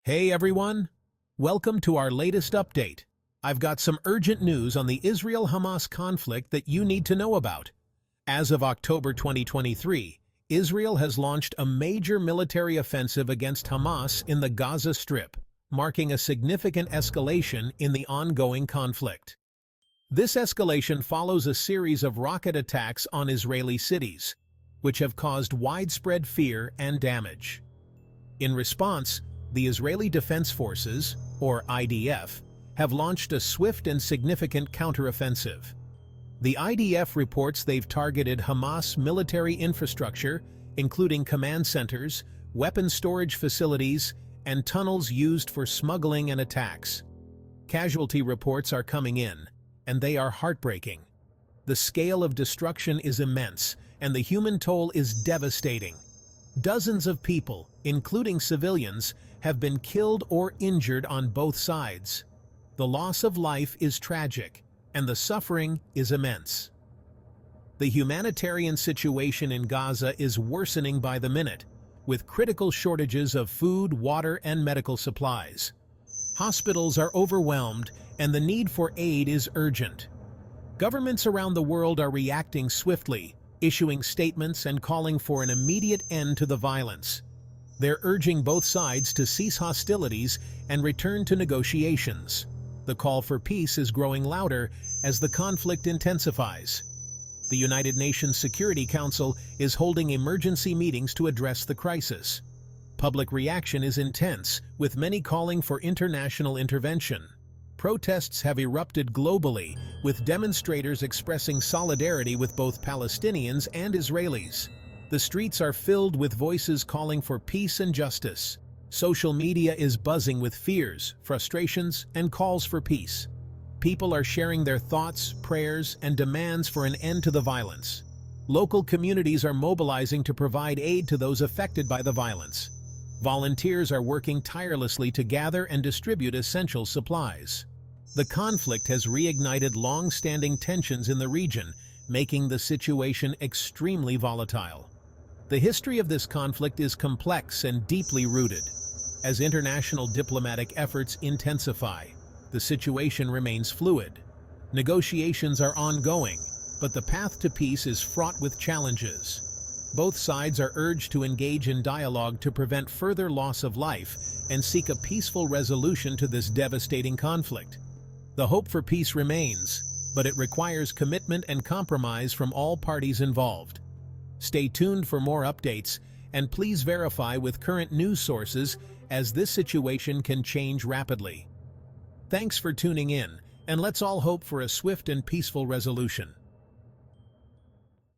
Hey everyone! Welcome to our latest update. I've got some urgent news on the Israel-Hamas conflict that you need to know about. As of October 2023, Israel has launched a major military offensive against Hamas in the Gaza Strip, marking a significant escalation in the ongoing conflict. This escalation follows a series of rocket attacks on Israeli cities, which have caused widespread fear and damage. In response, the Israeli Defense Forces, or IDF, have launched a swift and significant counteroffensive. The IDF reports they've targeted Hamas military infrastructure, including command centers, weapon storage facilities, and tunnels used for smuggling and attacks. Casualty reports are coming in, and they are heartbreaking. The scale of destruction is immense, and the human toll is devastating. Dozens of people, including civilians, have been killed or injured on both sides. The loss of life is tragic, and the suffering is immense. The humanitarian situation in Gaza is worsening by the minute, with critical shortages of food, water, and medical supplies. Hospitals are overwhelmed, and the need for aid is urgent. Governments around the world are reacting swiftly, issuing statements and calling for an immediate end to the violence. They're urging both sides to cease hostilities and return to negotiations. The call for peace is growing louder as the conflict intensifies. The United Nations Security Council is holding emergency meetings to address the crisis. Public reaction is intense, with many calling for international intervention. Protests have erupted globally, with demonstrators expressing solidarity with both Palestinians and Israelis. The streets are filled with voices calling for peace and justice. Social media is buzzing with fears, frustrations, and calls for peace. People are sharing their thoughts, prayers, and demands for an end to the violence. Local communities are mobilizing to provide aid to those affected by the violence. Volunteers are working tirelessly to gather and distribute essential supplies. The conflict has reignited long-standing tensions in the region, making the situation extremely volatile. The history of this conflict is complex and deeply rooted. As international diplomatic efforts intensify, the situation remains fluid. Negotiations are ongoing, but the path to peace is fraught with challenges. Both sides are urged to engage in dialogue to prevent further loss of life and seek a peaceful resolution to this devastating conflict. The hope for peace remains, but it requires commitment and compromise from all parties involved. Stay tuned for more updates, and please verify with current news sources as this situation can change rapidly. Thanks for tuning in, and let's all hope for a swift and peaceful resolution.